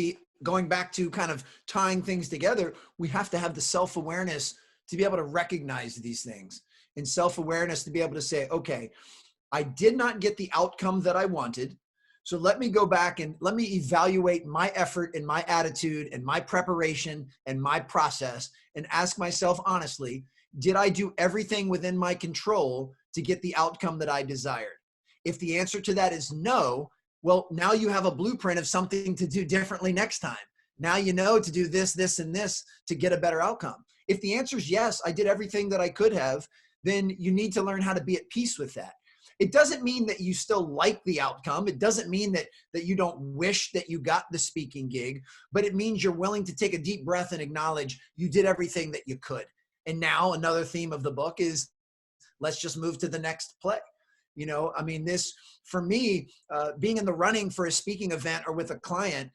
going back to kind of tying things together, we have to have the self-awareness to be able to recognize these things, and self-awareness to be able to say, okay, I did not get the outcome that I wanted. So let me go back and let me evaluate my effort and my attitude and my preparation and my process, and ask myself honestly, did I do everything within my control to get the outcome that I desired? If the answer to that is no, well, now you have a blueprint of something to do differently next time. Now you know to do this, this, and this to get a better outcome. If the answer is yes, I did everything that I could have, then you need to learn how to be at peace with that. It doesn't mean that you still like the outcome. It doesn't mean that you don't wish that you got the speaking gig, but it means you're willing to take a deep breath and acknowledge you did everything that you could. And now another theme of the book is, let's just move to the next play. This, for me, being in the running for a speaking event or with a client,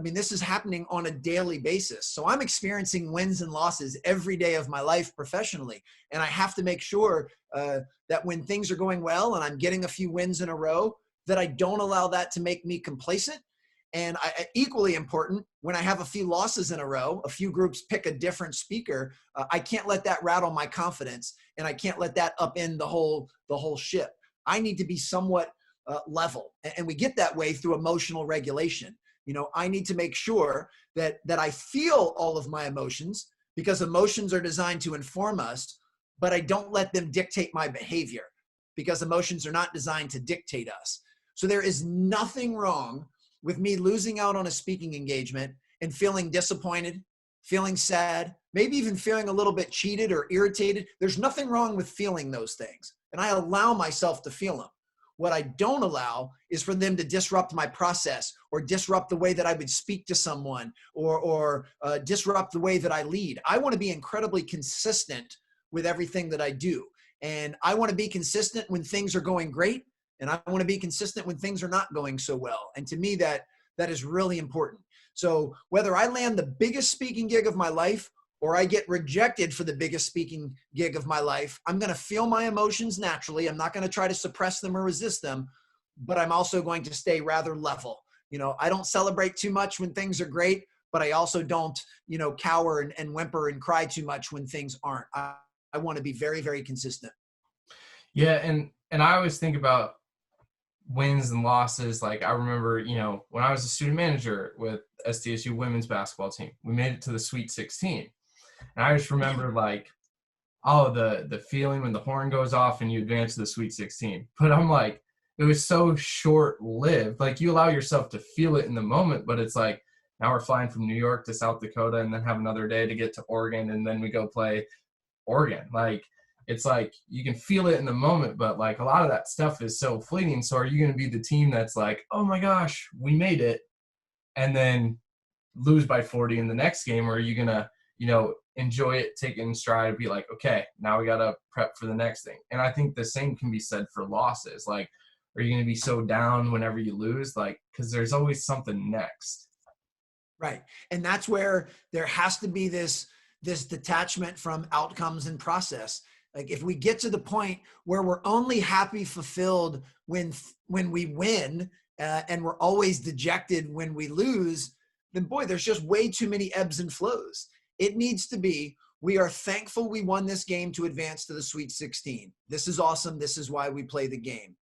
this is happening on a daily basis. So I'm experiencing wins and losses every day of my life professionally. And I have to make sure that when things are going well and I'm getting a few wins in a row, that I don't allow that to make me complacent. And equally important, when I have a few losses in a row, a few groups pick a different speaker, I can't let that rattle my confidence, and I can't let that upend the whole ship. I need to be somewhat level. And we get that way through emotional regulation. I need to make sure that I feel all of my emotions, because emotions are designed to inform us, but I don't let them dictate my behavior, because emotions are not designed to dictate us. So there is nothing wrong with me losing out on a speaking engagement and feeling disappointed, feeling sad, maybe even feeling a little bit cheated or irritated. There's nothing wrong with feeling those things. And I allow myself to feel them. What I don't allow is for them to disrupt my process, or disrupt the way that I would speak to someone, or disrupt the way that I lead. I want to be incredibly consistent with everything that I do. And I want to be consistent when things are going great. And I want to be consistent when things are not going so well. And to me, that is really important. So whether I land the biggest speaking gig of my life, or I get rejected for the biggest speaking gig of my life, I'm going to feel my emotions naturally. I'm not going to try to suppress them or resist them, but I'm also going to stay rather level. I don't celebrate too much when things are great, but I also don't, cower and whimper and cry too much when things aren't. I want to be very, very consistent. Yeah. And I always think about wins and losses. Like, I remember, when I was a student manager with SDSU women's basketball team, we made it to the Sweet 16. And I just remember, like, the feeling when the horn goes off and you advance to the Sweet 16. But I'm like, it was so short-lived. Like, you allow yourself to feel it in the moment, but it's like, now we're flying from New York to South Dakota and then have another day to get to Oregon, and then we go play Oregon. Like, it's like you can feel it in the moment, but like a lot of that stuff is so fleeting. So are you going to be the team that's like, oh my gosh, we made it, and then lose by 40 in the next game? Or are you going to, enjoy it, take it in stride, be like, okay, now we got to prep for the next thing? And I think the same can be said for losses. Like, are you going to be so down whenever you lose? Like, because there's always something next. Right. And that's where there has to be this detachment from outcomes and process. Like, if we get to the point where we're only happy, fulfilled when we win, and we're always dejected when we lose, then boy, there's just way too many ebbs and flows. It needs to be, we are thankful we won this game to advance to the Sweet 16. This is awesome. This is why we play the game.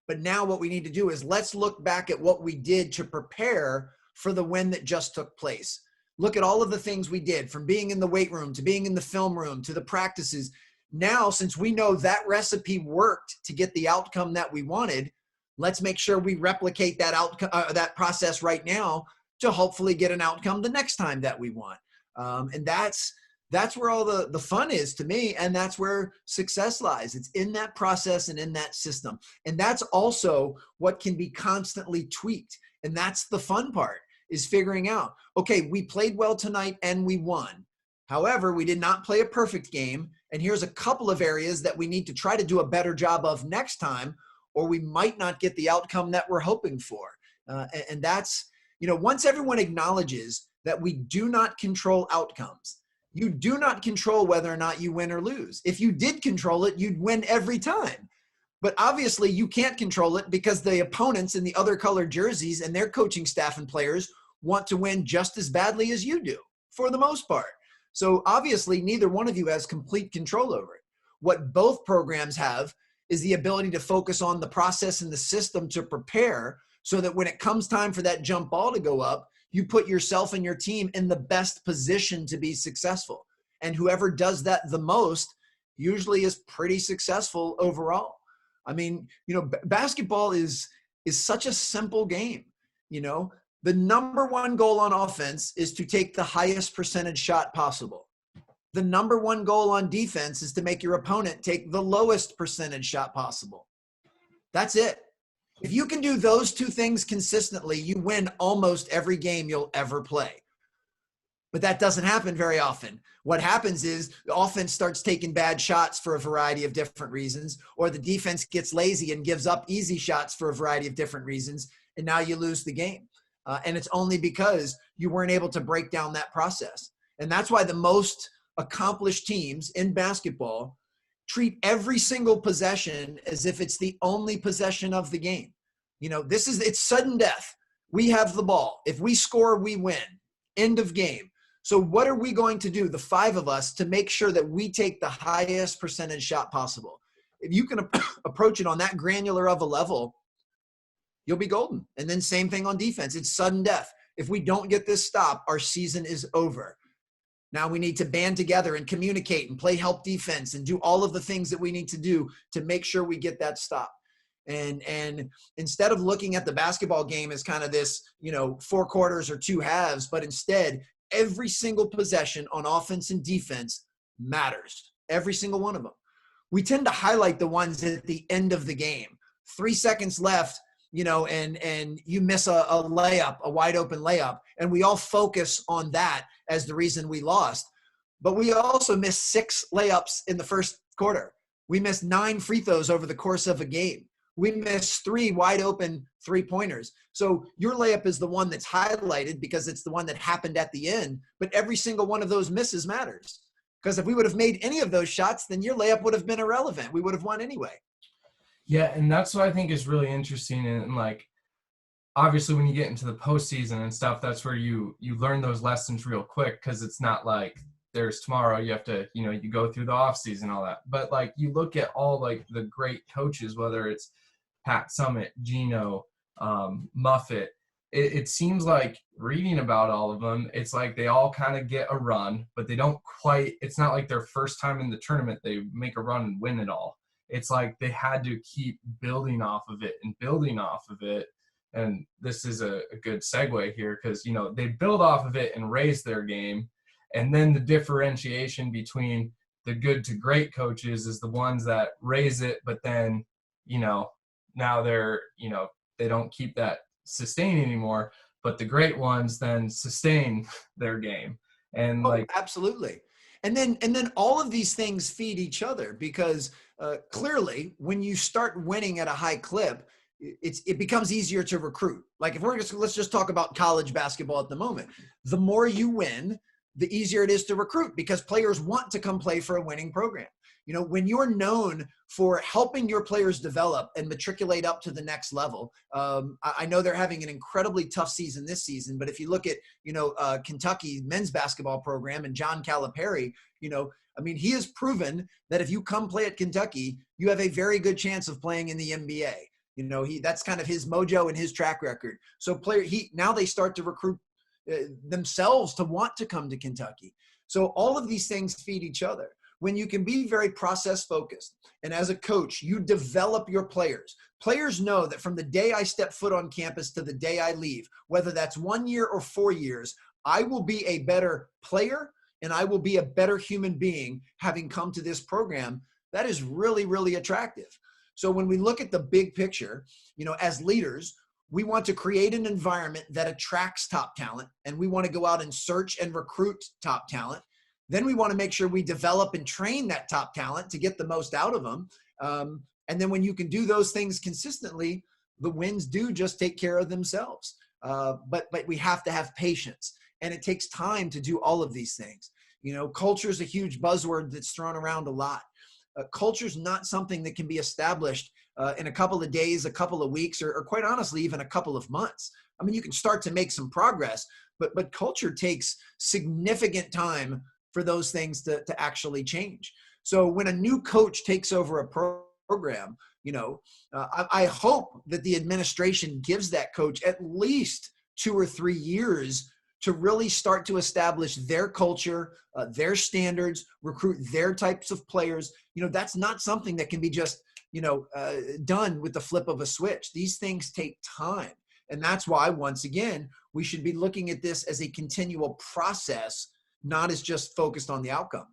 But now what we need to do is, let's look back at what we did to prepare for the win that just took place. Look at all of the things we did, from being in the weight room to being in the film room to the practices. Now, since we know that recipe worked to get the outcome that we wanted, let's make sure we replicate that outcome, that process right now, to hopefully get an outcome the next time that we want. And that's where all the fun is to me. And that's where success lies. It's in that process and in that system. And that's also what can be constantly tweaked. And that's the fun part, is figuring out, okay, we played well tonight and we won. However, we did not play a perfect game. And here's a couple of areas that we need to try to do a better job of next time, or we might not get the outcome that we're hoping for. And that's, once everyone acknowledges that we do not control outcomes, you do not control whether or not you win or lose. If you did control it, you'd win every time. But obviously you can't control it because the opponents in the other colored jerseys and their coaching staff and players want to win just as badly as you do, for the most part. So obviously neither one of you has complete control over it. What both programs have is the ability to focus on the process and the system to prepare so that when it comes time for that jump ball to go up, you put yourself and your team in the best position to be successful. And whoever does that the most usually is pretty successful overall. I mean, basketball is such a simple game. The number one goal on offense is to take the highest percentage shot possible. The number one goal on defense is to make your opponent take the lowest percentage shot possible. That's it. If you can do those two things consistently, you win almost every game you'll ever play. But that doesn't happen very often. What happens is the offense starts taking bad shots for a variety of different reasons, or the defense gets lazy and gives up easy shots for a variety of different reasons, and now you lose the game. And it's only because you weren't able to break down that process. And that's why the most accomplished teams in basketball treat every single possession as if it's the only possession of the game. It's sudden death. We have the ball. If we score, we win. End of game. So what are we going to do, the five of us, to make sure that we take the highest percentage shot possible? If you can approach it on that granular of a level, you'll be golden. And then same thing on defense. It's sudden death. If we don't get this stop, our season is over. Now we need to band together and communicate and play help defense and do all of the things that we need to do to make sure we get that stop. And instead of looking at the basketball game as kind of this, 4 quarters or 2 halves, but instead every single possession on offense and defense matters. Every single one of them. We tend to highlight the ones at the end of the game. 3 seconds left, and you miss a layup, a wide open layup. And we all focus on that as the reason we lost. But we also missed 6 layups in the first quarter. We missed 9 free throws over the course of a game. We missed 3 wide open 3-pointers. So your layup is the one that's highlighted because it's the one that happened at the end. But every single one of those misses matters. Because if we would have made any of those shots, then your layup would have been irrelevant. We would have won anyway. Yeah, and that's what I think is really interesting. And obviously when you get into the postseason and stuff, that's where you learn those lessons real quick, because it's not like there's tomorrow. You have to, you go through the off season, all that. But you look at all the great coaches, whether it's Pat Summitt, Gino, Muffet, it seems like reading about all of them, it's like they all kind of get a run, but they don't quite, it's not like their first time in the tournament, they make a run and win it all. It's like they had to keep building off of it and building off of it. And this is a good segue here because, they build off of it and raise their game. And then the differentiation between the good to great coaches is the ones that raise it, but then, now they're, they don't keep that sustain anymore, but the great ones then sustain their game. And absolutely. And then all of these things feed each other because clearly when you start winning at a high clip, it becomes easier to recruit. Let's just talk about college basketball at the moment. The more you win, the easier it is to recruit because players want to come play for a winning program. When you're known for helping your players develop and matriculate up to the next level, I know they're having an incredibly tough season this season, but if you look at, Kentucky men's basketball program and John Calipari, he has proven that if you come play at Kentucky, you have a very good chance of playing in the NBA. That's kind of his mojo and his track record. So now they start to recruit themselves to want to come to Kentucky. So all of these things feed each other. When you can be very process focused and as a coach, you develop your players. Players know that from the day I step foot on campus to the day I leave, whether that's 1 year or 4 years, I will be a better player and I will be a better human being having come to this program. That is really, really attractive. So when we look at the big picture, as leaders, we want to create an environment that attracts top talent and we want to go out and search and recruit top talent. Then we want to make sure we develop and train that top talent to get the most out of them. And then when you can do those things consistently, the wins do just take care of themselves. But we have to have patience, and it takes time to do all of these things. Culture is a huge buzzword that's thrown around a lot. Culture is not something that can be established in a couple of days, a couple of weeks, or quite honestly, even a couple of months. I mean, you can start to make some progress, but culture takes significant time for those things to actually change. So when a new coach takes over a program, I hope that the administration gives that coach at least 2 or 3 years to really start to establish their culture, their standards, recruit their types of players. That's not something that can be just, done with the flip of a switch. These things take time. And that's why, once again, we should be looking at this as a continual process, not as just focused on the outcome.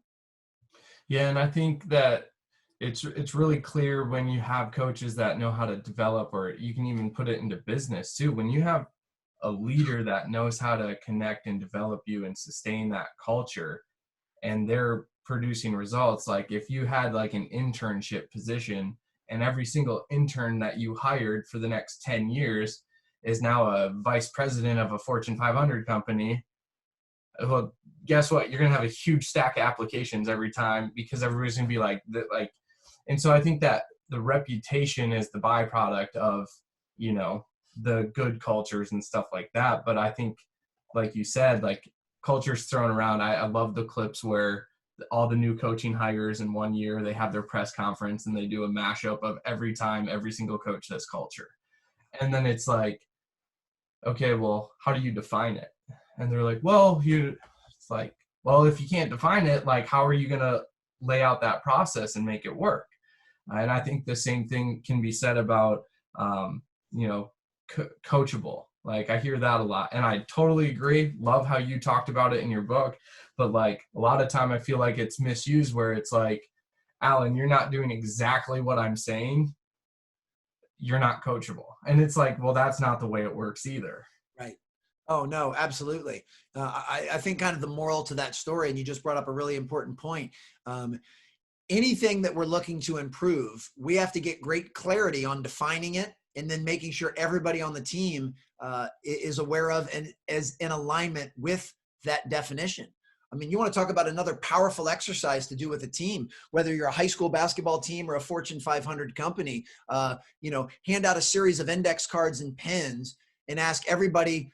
Yeah, and I think that it's really clear when you have coaches that know how to develop, or you can even put it into business too. When you have a leader that knows how to connect and develop you and sustain that culture, and they're producing results. Like if you had like an internship position and every single intern that you hired for the next 10 years is now a vice president of a Fortune 500 company, well, guess what? You're going to have a huge stack of applications every time, because everybody's going to be like, and so I think that the reputation is the byproduct of, the good cultures and stuff like that. But I think, like you said, like culture's thrown around. I love the clips where all the new coaching hires in 1 year, they have their press conference and they do a mashup of every time every single coach says culture. And then it's like, okay, well, how do you define it? And they're like, well, it's like, well, if you can't define it, like, how are you going to lay out that process and make it work? And I think the same thing can be said about, coachable. Like I hear that a lot, and I totally agree. Love how you talked about it in your book, but like a lot of time I feel like it's misused, where it's like, Alan, you're not doing exactly what I'm saying. You're not coachable. And it's like, well, that's not the way it works either. Right. Oh, no, absolutely. I think kind of the moral to that story, and you just brought up a really important point. Anything that we're looking to improve, we have to get great clarity on defining it, and then making sure everybody on the team is aware of and is in alignment with that definition. I mean, you want to talk about another powerful exercise to do with a team, whether you're a high school basketball team or a Fortune 500 company, hand out a series of index cards and pens and ask everybody,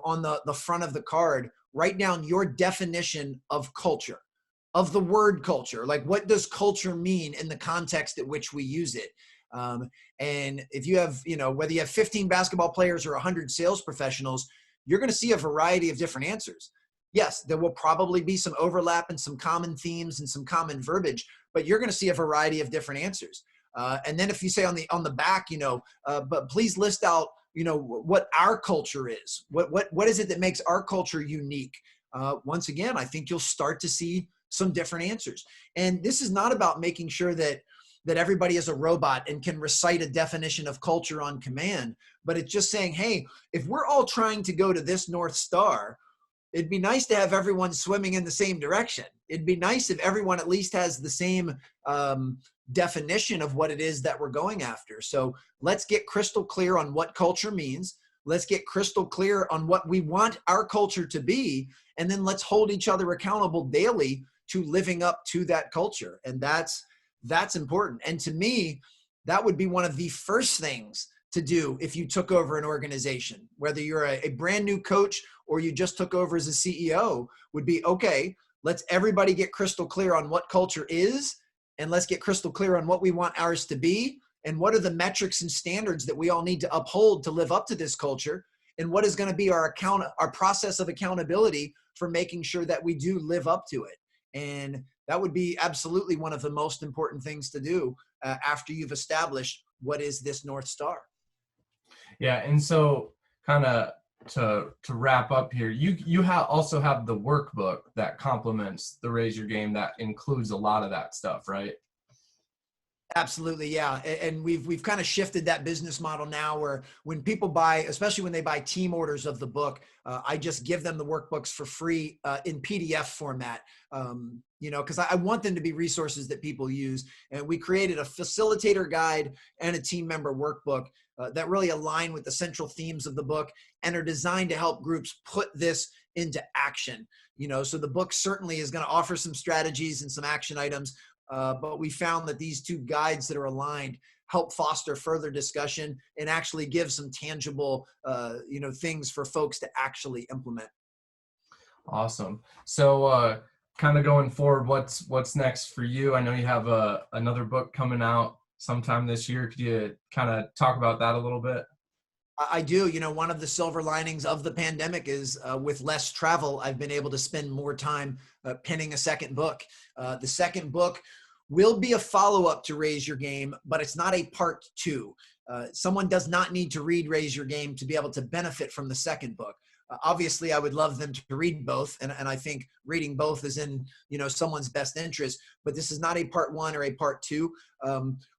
on the front of the card, write down your definition of culture, of the word culture. Like, what does culture mean in the context at which we use it? And if you have, whether you have 15 basketball players or 100 sales professionals, you're going to see a variety of different answers. Yes, there will probably be some overlap and some common themes and some common verbiage, but you're going to see a variety of different answers. And then if you say on the back, but please list out, what our culture is. What is it that makes our culture unique? Once again, I think you'll start to see some different answers. And this is not about making sure that everybody is a robot and can recite a definition of culture on command, but it's just saying, hey, if we're all trying to go to this North Star, it'd be nice to have everyone swimming in the same direction. It'd be nice if everyone at least has the same definition of what it is that we're going after. So let's get crystal clear on what culture means. Let's get crystal clear on what we want our culture to be. And then let's hold each other accountable daily to living up to that culture. And that's important. And to me, that would be one of the first things to do if you took over an organization, whether you're a brand new coach or you just took over as a CEO, would be, okay, let's everybody get crystal clear on what culture is, and let's get crystal clear on what we want ours to be, and what are the metrics and standards that we all need to uphold to live up to this culture, and what is going to be our process of accountability for making sure that we do live up to it. And that would be absolutely one of the most important things to do after you've established what is this North Star. Yeah, and so kind of to wrap up here, you also have the workbook that complements the Raise Your Game that includes a lot of that stuff, right? Absolutely, yeah. And we've kind of shifted that business model now, where when people buy, especially when they buy team orders of the book, I just give them the workbooks for free in PDF format, because I want them to be resources that people use. And we created a facilitator guide and a team member workbook that really align with the central themes of the book and are designed to help groups put this into action. So the book certainly is going to offer some strategies and some action items, but we found that these two guides that are aligned help foster further discussion and actually give some tangible, things for folks to actually implement. Awesome. So kind of going forward, what's next for you? I know you have another book coming out sometime this year. Could you kind of talk about that a little bit? I do. One of the silver linings of the pandemic is with less travel, I've been able to spend more time penning a second book. The second book will be a follow-up to Raise Your Game, but it's not a part 2. Someone does not need to read Raise Your Game to be able to benefit from the second book. Obviously, I would love them to read both, and I think reading both is in someone's best interest, but this is not a part 1 or a part 2.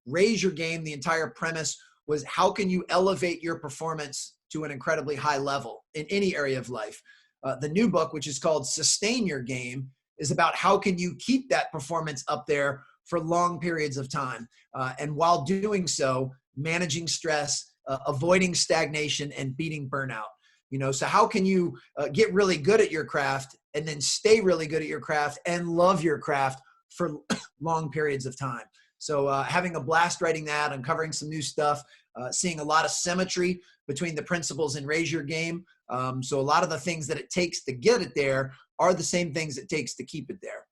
Raise Your Game, the entire premise was how can you elevate your performance to an incredibly high level in any area of life. The new book, which is called Sustain Your Game, is about how can you keep that performance up there for long periods of time. And while doing so, managing stress, avoiding stagnation, and beating burnout. So how can you get really good at your craft and then stay really good at your craft and love your craft for long periods of time? So having a blast writing that, uncovering some new stuff, seeing a lot of symmetry between the principles in Raise Your Game. So a lot of the things that it takes to get it there are the same things it takes to keep it there.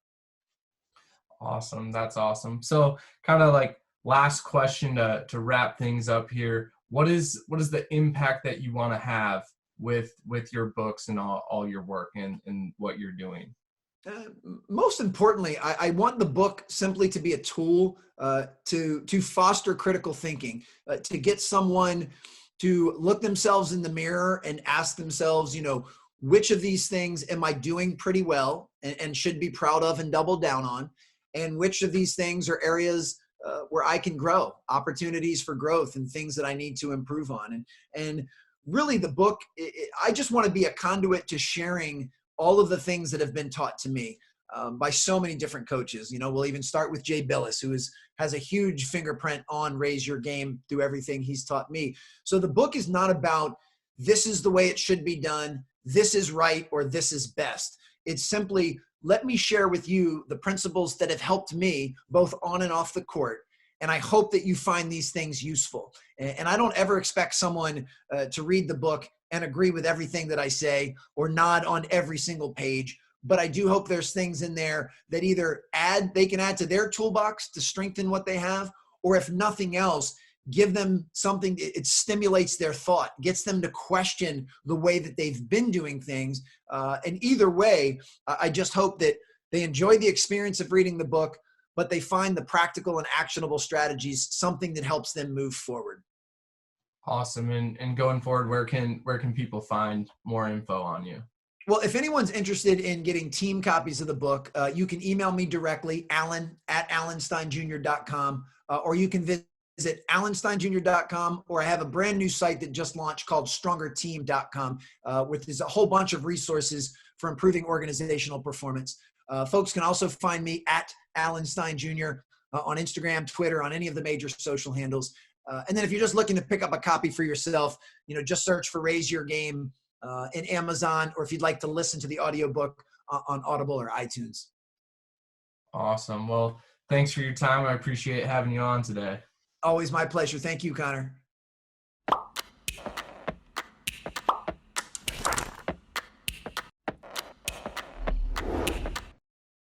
Awesome. That's awesome. So kind of like last question to wrap things up here. What is the impact that you want to have with your books and all your work and what you're doing? Most importantly, I want the book simply to be a tool to foster critical thinking, to get someone to look themselves in the mirror and ask themselves, which of these things am I doing pretty well and should be proud of and double down on? And which of these things are areas where I can grow, opportunities for growth and things that I need to improve on. And really the book, I just want to be a conduit to sharing all of the things that have been taught to me by so many different coaches. We'll even start with Jay Billis, who has a huge fingerprint on Raise Your Game through everything he's taught me. So the book is not about this is the way it should be done, this is right, or this is best. It's simply, let me share with you the principles that have helped me both on and off the court. And I hope that you find these things useful. And I don't ever expect someone to read the book and agree with everything that I say or nod on every single page. But I do hope there's things in there that either they can add to their toolbox to strengthen what they have, or if nothing else, give them something. It stimulates their thought, gets them to question the way that they've been doing things. And either way, I just hope that they enjoy the experience of reading the book, but they find the practical and actionable strategies, something that helps them move forward. Awesome. And going forward, where can people find more info on you? Well, if anyone's interested in getting team copies of the book, you can email me directly, alan@alansteinjr.com, or you can visit alansteinjr.com, or I have a brand new site that just launched called strongerteam.com, which is a whole bunch of resources for improving organizational performance. Folks can also find me at Alan Stein Jr. On Instagram, Twitter, on any of the major social handles. And then if you're just looking to pick up a copy for yourself, just search for Raise Your Game in Amazon, or if you'd like to listen to the audiobook on Audible or iTunes. Awesome. Well, thanks for your time. I appreciate having you on today. Always my pleasure. Thank you, Connor.